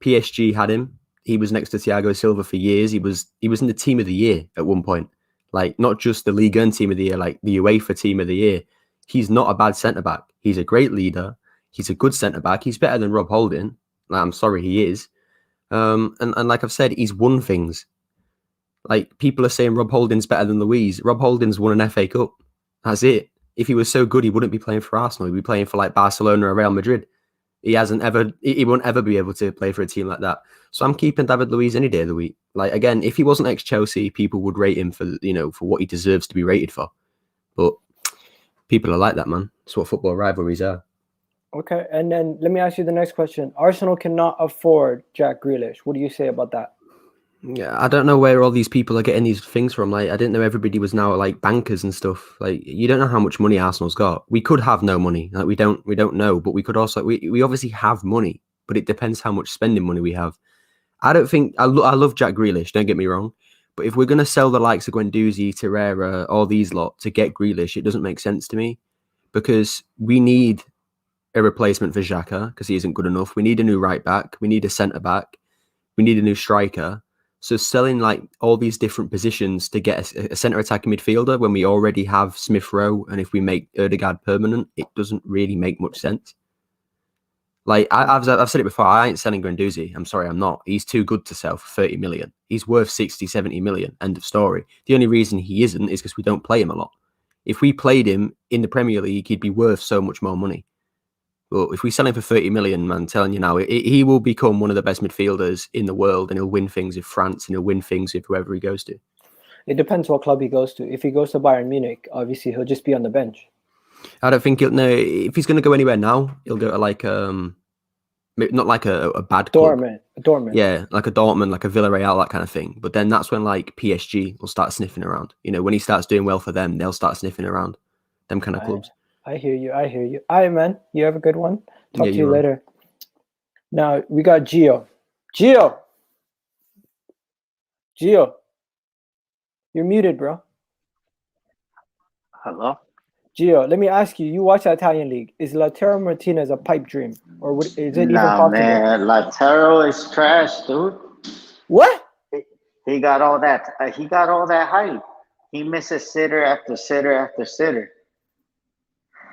PSG had him. He was next to Thiago Silva for years. He was in the team of the year at one point. Like, not just the Ligue 1 team of the year, like the UEFA team of the year. He's not a bad centre-back. He's a great leader. He's a good centre back. He's better than Rob Holding. Like, I'm sorry, he is. And like I've said, he's won things. Like, people are saying Rob Holding's better than Luiz. Rob Holding's won an FA Cup. That's it. If he was so good, he wouldn't be playing for Arsenal. He'd be playing for like Barcelona or Real Madrid. He won't ever be able to play for a team like that. So I'm keeping David Luiz any day of the week. Like, again, if he wasn't ex-Chelsea, people would rate him for what he deserves to be rated for. But people are like that, man. That's what football rivalries are. Okay, and then let me ask you the next question. Arsenal cannot afford Jack Grealish. What do you say about that? Yeah, I don't know where all these people are getting these things from. Like, I didn't know everybody was now like bankers and stuff. Like, you don't know how much money Arsenal's got. We could have no money. Like, we don't know, but we could also we obviously have money, but it depends how much spending money we have. I don't think I love Jack Grealish. Don't get me wrong, but if we're gonna sell the likes of Guendouzi, Torreira, all these lot to get Grealish, it doesn't make sense to me, because we need a replacement for Xhaka because he isn't good enough. We need a new right back. We need a centre back. We need a new striker. So selling like all these different positions to get a centre attacking midfielder when we already have Smith Rowe, and if we make Ødegaard permanent, it doesn't really make much sense. Like, I've said it before, I ain't selling Guendouzi. I'm sorry, I'm not. He's too good to sell for 30 million. He's worth 60, 70 million. End of story. The only reason he isn't is because we don't play him a lot. If we played him in the Premier League, he'd be worth so much more money. But if we sell him for 30 million, man, I'm telling you now, he will become one of the best midfielders in the world, and he'll win things with France, and he'll win things with whoever he goes to. It depends what club he goes to. If he goes to Bayern Munich, obviously he'll just be on the bench. I don't think he'll. No, if he's going to go anywhere now, he'll go to like not like a bad club. Dortmund. Yeah, like a Dortmund, like a Villarreal, that kind of thing. But then that's when like PSG will start sniffing around. You know, when he starts doing well for them, they'll start sniffing around them kind of clubs. I hear you. All right, man. You have a good one. Talk to you right. later. Now we got Gio. Gio, you're muted, bro. Hello? Gio, let me ask you. You watch the Italian league. Is Lautaro Martinez a pipe dream, or is it even possible? Man, Lautaro is trash, dude. What? He got all that. He got all that hype. He misses sitter after sitter after sitter.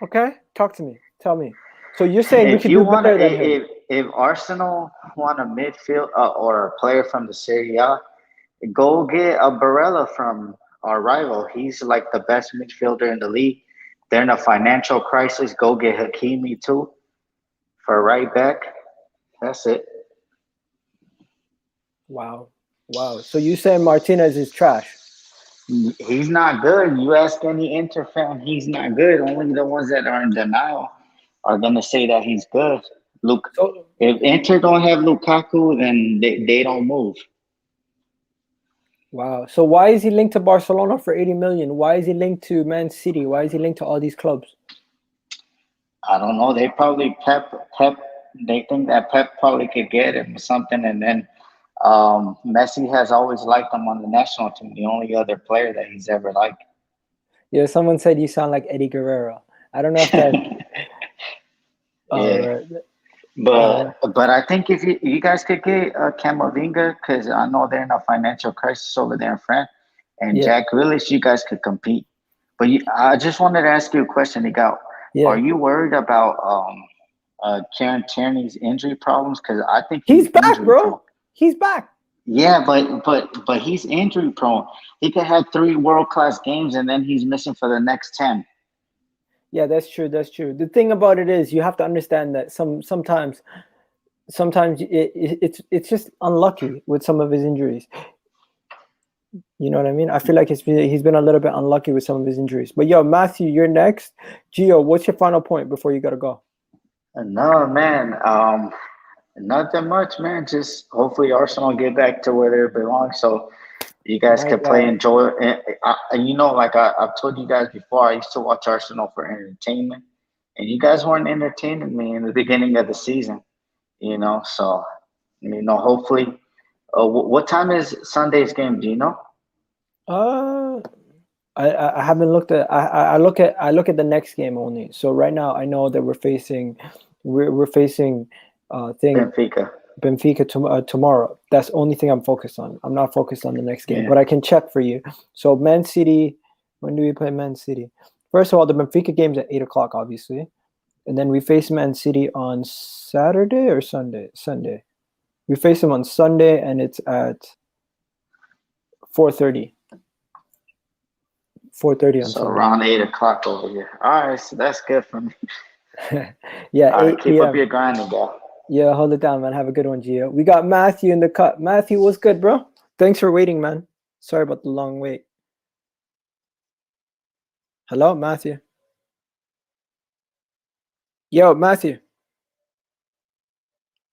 Okay, talk to me. Tell me. So you're saying we could do better than him? If Arsenal want a midfield or a player from the Serie A, go get a Barella from our rival. He's like the best midfielder in the league. They're in a financial crisis. Go get Hakimi too for right back. That's it. Wow. So you saying Martinez is trash? He's not good. You ask any Inter fan, he's not good. Only the ones that are in denial are going to say that he's good. If Inter don't have Lukaku, then they don't move. Wow. So why is he linked to Barcelona for 80 million? Why is he linked to Man City? Why is he linked to all these clubs? I don't know. They probably Pep. They think that Pep probably could get him or something, and then Messi has always liked him on the national team. The only other player that he's ever liked. Yeah, someone said you sound like Eddie Guerrero. I don't know if that. But I think if you guys could get Camavinga, because I know they're in a financial crisis over there in France, and Jack Grealish, you guys could compete. But I just wanted to ask you a question, Miguel. Are you worried about Kieran Tierney's injury problems? Because I think he's back, bro. He's back. Yeah, but he's injury prone. He could have 3 world-class games, and then he's missing for the next 10. Yeah, that's true. The thing about it is you have to understand that sometimes it's just unlucky with some of his injuries. You know what I mean? I feel like he's been a little bit unlucky with some of his injuries. But yo, Matthew, you're next. Gio, what's your final point before you gotta go? No, man. Nothing much, man. Just hopefully Arsenal get back to where they belong. So you guys can play, enjoy it. And you know, like I've told you guys before, I used to watch Arsenal for entertainment. And you guys weren't entertaining me in the beginning of the season, you know. So, you know, hopefully. What time is Sunday's game? Do you know? I haven't looked at. I look at the next game only. So right now, I know that we're facing Benfica tomorrow. That's the only thing I'm focused on. I'm not focused on the next game, but I can check for you. So Man City, when do we play Man City? First of all, the Benfica game's at 8:00, obviously, And then we face Man City on Saturday or Sunday? Sunday. We face them on Sunday, and it's at 4:30. 4:30 on So Sunday. around 8 o'clock over here. All right, so that's good for me. Yeah, All 8 right, keep up p.m. your grinding, guy. Yeah, hold it down, man. Have a good one, Gio. We got Matthew in the cut. Matthew, what's good, bro? Thanks for waiting, man. Sorry about the long wait. Hello, Matthew. Yo, Matthew.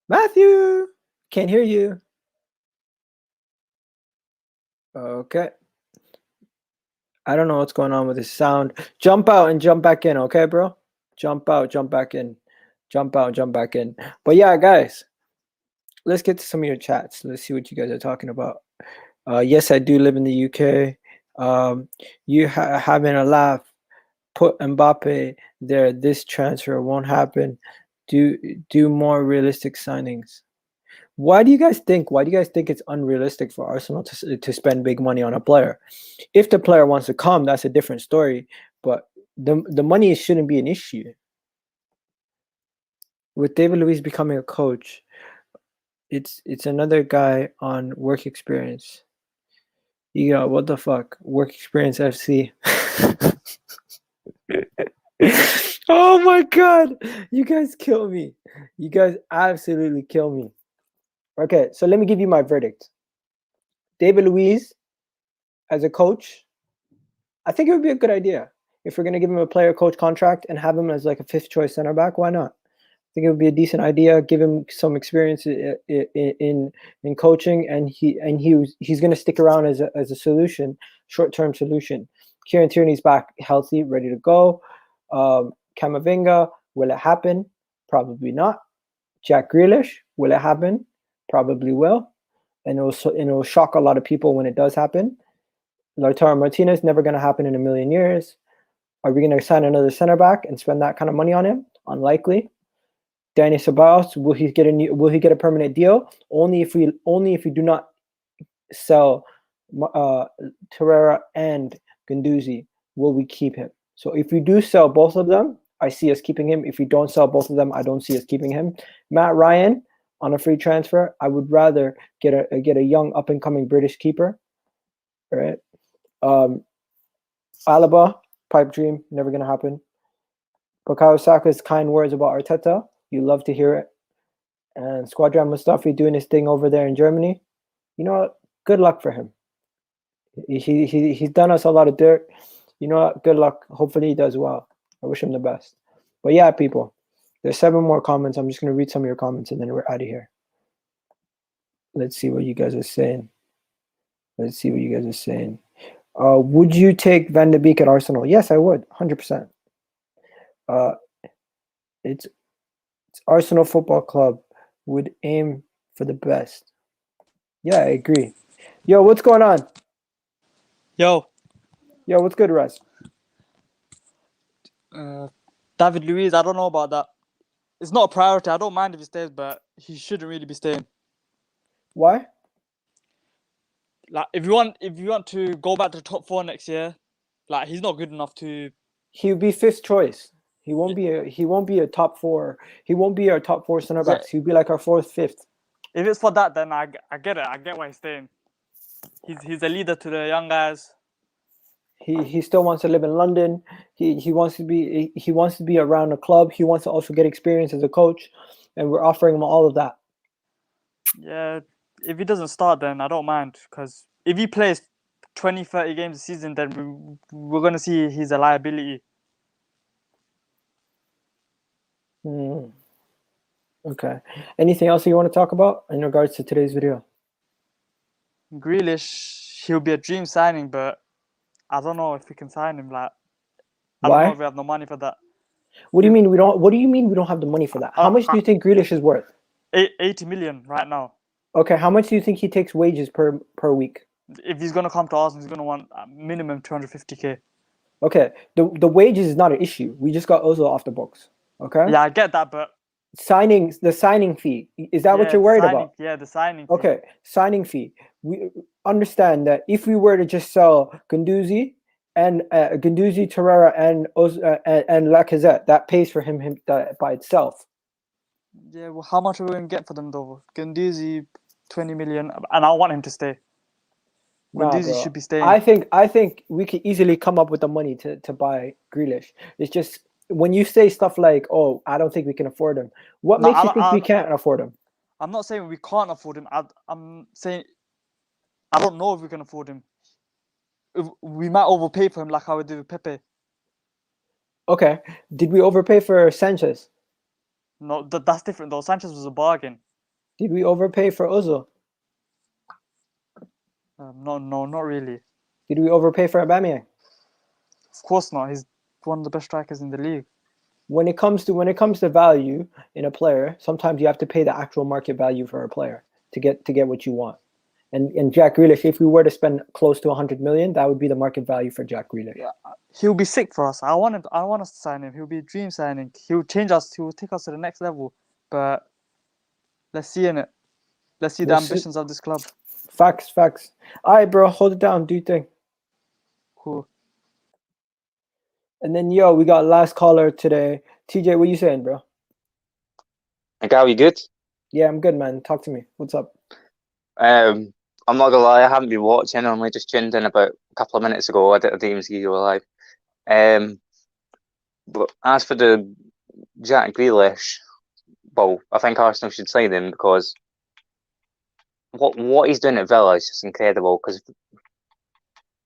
Matthew, can't hear you. Okay. I don't know what's going on with his sound. Jump out and jump back in, okay, bro? Jump out, jump back in. Jump out, jump back in. But yeah, guys, let's get to some of your chats. Let's see what you guys are talking about. Yes, I do live in the UK. You having a laugh. Put Mbappe there. This transfer won't happen. Do more realistic signings. Why do you guys think it's unrealistic for Arsenal to spend big money on a player? If the player wants to come, that's a different story. But the money shouldn't be an issue. With David Luiz becoming a coach, it's another guy on work experience. You got what the fuck? Work experience FC. Oh my god. You guys kill me. You guys absolutely kill me. Okay, so let me give you my verdict. David Luiz as a coach, I think it would be a good idea. If we're going to give him a player coach contract and have him as like a fifth choice center back, why not? I think it would be a decent idea. Give him some experience in coaching, and he's going to stick around as a solution, short-term solution. Kieran Tierney's back healthy, ready to go. Camavinga, will it happen? Probably not. Jack Grealish, will it happen? Probably will. And it will shock a lot of people when it does happen. Lautaro Martinez, never going to happen in a million years. Are we going to sign another center back and spend that kind of money on him? Unlikely. Dani Ceballos, will he get a permanent deal? Only if we do not sell Torreira and Guendouzi will we keep him. So if we do sell both of them, I see us keeping him. If we don't sell both of them, I don't see us keeping him. Matt Ryan on a free transfer, I would rather get a young up and coming British keeper. All right. Alaba, pipe dream, never gonna happen. Bukayo Saka's kind words about Arteta, you love to hear it. And Squadron Mustafi doing his thing over there in Germany. You know what? Good luck for him. He's done us a lot of dirt. You know what? Good luck. Hopefully he does well. I wish him the best. But yeah, people, there's 7 more comments. I'm just gonna read some of your comments and then we're out of here. Let's see what you guys are saying. Would you take Van de Beek at Arsenal? Yes, I would. 100%. It's Arsenal Football Club would aim for the best. Yeah, I agree. Yo, what's going on? Yo, What's good, Russ? David Luiz, I don't know about that. It's not a priority. I don't mind if he stays, but he shouldn't really be staying. Why? Like, if you want to go back to the top 4 next year, like, he's not good enough to. He would be 5th choice. He won't be a top 4. He won't be our top 4 center backs. He'll be like our 4th, 5th. If it's for that, then I get it. I get why he's staying. He's a leader to the young guys. He still wants to live in London. He wants to be around the club. He wants to also get experience as a coach, and we're offering him all of that. Yeah, if he doesn't start, then I don't mind, because if he plays 20, 30 games a season, then we're going to see he's a liability. Okay. Anything else you want to talk about in regards to today's video? Grealish, he'll be a dream signing, but I don't know if we can sign him. Like, I Why? don't know if we have no money for that. What do you mean we don't? What do you mean we don't have the money for that? How much do you think Grealish is worth? 80 million right now. Okay, how much do you think he takes wages per week? If he's gonna come to Arsenal, he's gonna want a minimum 250k. Okay, the wages is not an issue. We just got Ozil off the books. Okay. Yeah, I get that, but the signing fee, is that what you're worried about? Yeah, the signing fee. Okay, signing fee. We understand that if we were to just sell Guendouzi and Guendouzi, Torreira, and Lacazette. That pays for him by itself. Yeah, well, how much are we going to get for them, though? Guendouzi, 20 million, and I want him to stay. Nah, Guendouzi bro. should be staying. I think we could easily come up with the money to buy Grealish. It's just when you say stuff like, "Oh, I don't think we can afford him." What No, makes you think we can't afford him? I'm not saying we can't afford him. I'm saying I don't know if we can afford him. We might overpay for him like how we did with Pepe. Okay. Did we overpay for Sanchez? No, that's different though. Sanchez was a bargain. Did we overpay for Ozil? No, not really. Did we overpay for Aubameyang? Of course not. He's one of the best strikers in the league. When it comes to value in a player, sometimes you have to pay the actual market value for a player to get what you want. And Jack Grealish, if we were to spend close to 100 million, that would be the market value for Jack Grealish. Yeah, he'll be sick for us. I want us to sign him. He'll be a dream signing. He'll change us. He'll take us to the next level. But let's see in it. Let's see the ambitions of this club. Facts. All right, bro, hold it down. Do your thing. Cool. And then, we got last caller today. TJ, what you saying, bro? Hey, Gal, you good? Yeah, I'm good, man. Talk to me. What's up? I'm not gonna lie, I haven't been watching. I only just tuned in about a couple of minutes ago. I didn't see you were live. But as for the Jack Grealish, well, I think Arsenal should sign him because what he's doing at Villa is just incredible. Because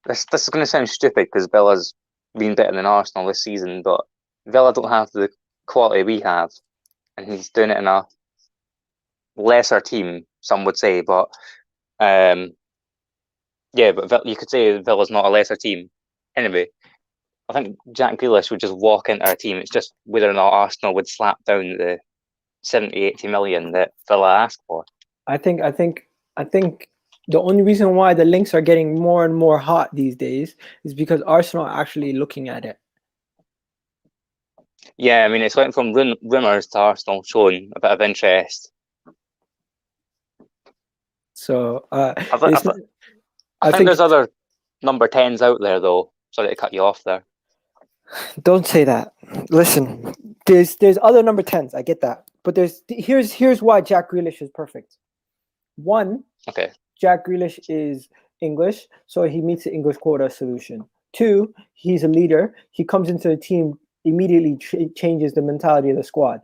this is going to sound stupid because Villa's been better than Arsenal this season, but Villa don't have the quality we have, and he's doing it in a lesser team, some would say, but but you could say Villa's not a lesser team. Anyway, I think Jack Grealish would just walk into our team. It's just whether or not Arsenal would slap down the 70-80 million that Villa asked for. I think the only reason why the links are getting more and more hot these days is because Arsenal are actually looking at it. Yeah, I mean, it's went from rumours to Arsenal showing a bit of interest. So I think there's other number 10s out there, though. Sorry to cut you off there. Don't say that. Listen, there's other number 10s. I get that, but here's why Jack Grealish is perfect. One, okay, Jack Grealish is English, so he meets the English quota solution. Two, he's a leader. He comes into the team, immediately changes the mentality of the squad.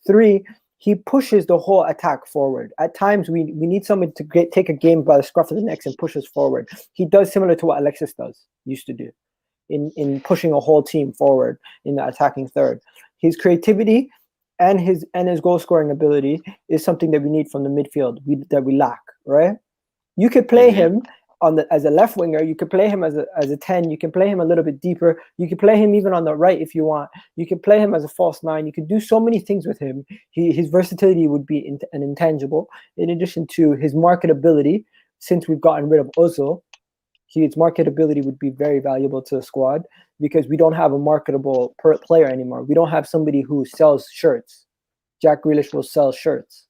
Three, he pushes the whole attack forward. At times, we need someone to take a game by the scruff of the neck and push us forward. He does similar to what Alexis used to do in pushing a whole team forward in the attacking third. His creativity and his goal scoring ability is something that we need from the midfield that we lack, right? You could play him as a left winger. You could play him as a 10. You can play him a little bit deeper. You could play him even on the right if you want. You could play him as a false 9. You could do so many things with him. His versatility would be an intangible. In addition to his marketability, since we've gotten rid of Ozil, his marketability would be very valuable to the squad because we don't have a marketable player anymore. We don't have somebody who sells shirts. Jack Grealish will sell shirts,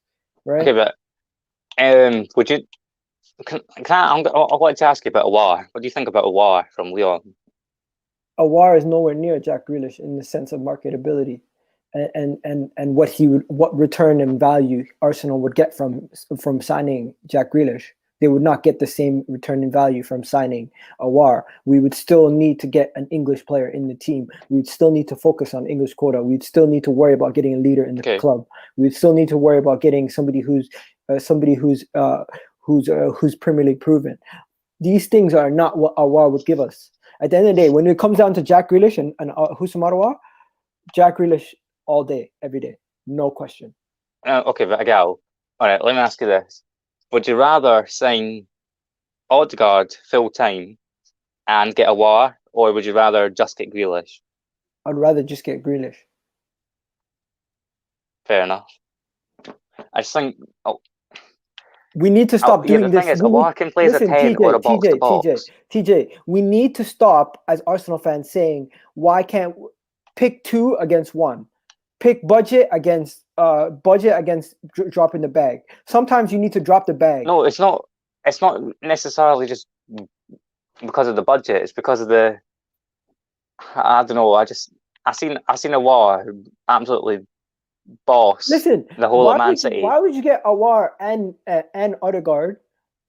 right? Okay, but would you? I'd like to ask you about Aouar. What do you think about Aouar from Lyon? Aouar is nowhere near Jack Grealish in the sense of marketability, and what return and value Arsenal would get from signing Jack Grealish. They would not get the same return in value from signing Aouar. We would still need to get an English player in the team. We would still need to focus on English quota. We'd still need to worry about getting a leader in the club. We'd still need to worry about getting somebody who's Premier League proven. These things are not what Aouar would give us. At the end of the day, when it comes down to Jack Grealish and Houssam Aouar, Jack Grealish all day, every day, no question. Okay, but Agal, all right, let me ask you this. Would you rather sign Odegaard full time and get Aouar, or would you rather just get Grealish? I'd rather just get Grealish. Fair enough. I just think we need to stop doing this. The thing is, Aouar can play as a 10 or a box to box. TJ, we need to stop as Arsenal fans saying, why can't pick 2 against 1? Pick budget against dropping the bag. Sometimes you need to drop the bag. No, it's not necessarily just because of the budget. It's because of the I don't know. I seen a war absolutely boss. Listen, the whole of Man why City. would you get Awar and Odegaard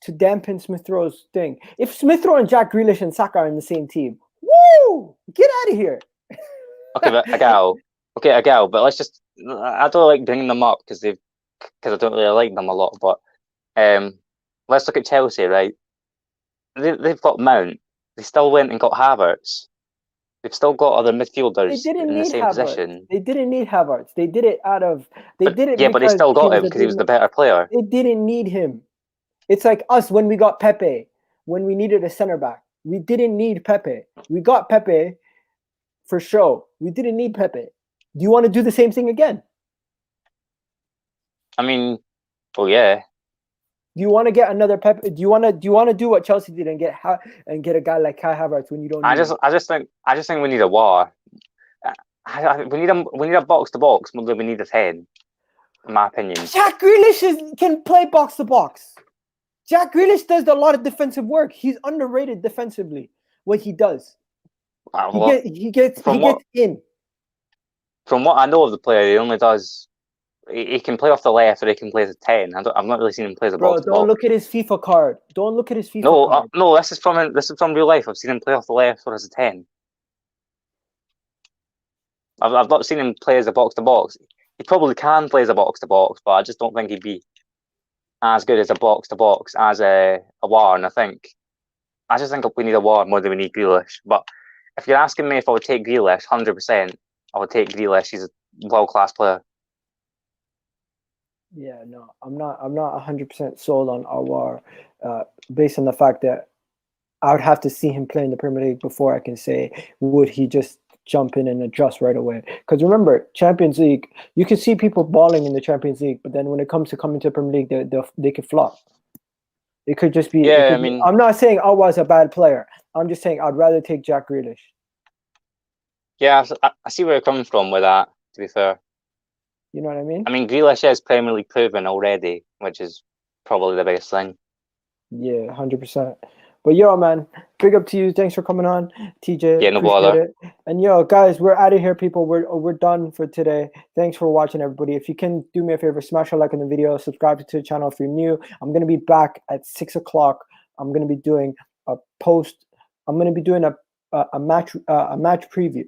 to dampen Smith Rowe's thing? If Smith Rowe and Jack Grealish and Saka are in the same team, woo! Get out of here. Okay, but Agal. But let's just. I don't like bringing them up because I don't really like them a lot. But let's look at Chelsea, right? They've got Mount. They still went and got Havertz. They've still got other midfielders in the same position. They didn't need Havertz. They did it But they still got him because he was the better player. They didn't need him. It's like us when we got Pepe, when we needed a center back. We didn't need Pepe. We got Pepe for show. We didn't need Pepe. Do you want to do the same thing again? I mean, well, yeah. Do you want to get another Pepe? Do you want to do what Chelsea did and get a guy like Kai Havertz when you don't? I just think we need a war. We need a box to box more than we need a 10, in my opinion. Jack Grealish can play box to box. Jack Grealish does a lot of defensive work. He's underrated defensively. What he does, he gets in. From what I know of the player, he only does. He can play off the left, or he can play as a 10. I've not really seen him play as a box. Bro, don't look at his FIFA card. Don't look at his FIFA card. No, this is from real life. I've seen him play off the left or as a 10. I've not seen him play as a box to box. He probably can play as a box to box, but I just don't think he'd be as good as a box to box as a War. And I just think we need a War more than we need Grealish. But if you're asking me if I would take Grealish, 100%, I would take Grealish. He's a world-class player. Yeah, no, I'm not 100% sold on Awar, based on the fact that I would have to see him play in the Premier League before I can say would he just jump in and adjust right away. Because remember, Champions League, you can see people balling in the Champions League, but then when it comes to coming to the Premier League, they could flop. It could just be. Yeah, I mean, I'm not saying Awar's a bad player. I'm just saying I'd rather take Jack Grealish. Yeah, I see where you're coming from with that. To be fair. You know what I mean? I mean, Grealish is Premier League proven already, which is probably the biggest thing. Yeah, 100%. But yo, man, big up to you. Thanks for coming on, TJ. Yeah, no bother. And yo, guys, we're out of here, people. We're done for today. Thanks for watching, everybody. If you can do me a favor, smash a like on the video, subscribe to the channel if you're new. I'm gonna be back at 6 o'clock. I'm gonna be doing a post. I'm gonna be doing a match preview.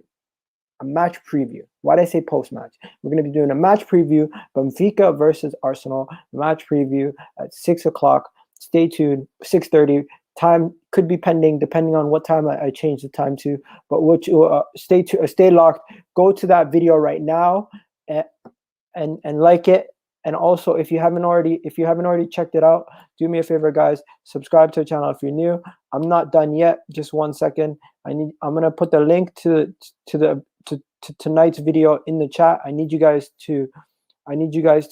A match preview. Why did I say post-match? We're going to be doing a match preview, Benfica versus Arsenal. Match preview at 6 o'clock. Stay tuned. 6:30. Time could be pending depending on what time I change the time to. But stay locked. Go to that video right now and like it. And also, if you haven't already checked it out, do me a favor, guys. Subscribe to the channel if you're new. I'm not done yet. Just 1 second. I'm gonna put the link to tonight's video in the chat. I need you guys to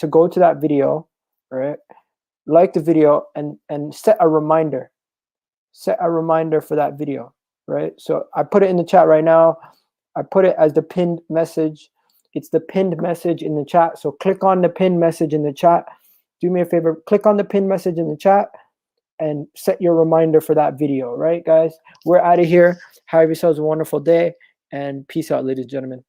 go to that video, right? Like the video and set a reminder. Set a reminder for that video, right? So I put it in the chat right now. I put it as the pinned message. It's the pinned message in the chat. So click on the pinned message in the chat. Do me a favor, click on the pinned message in the chat and set your reminder for that video, right, guys? We're out of here. Have yourselves a wonderful day and peace out, ladies and gentlemen.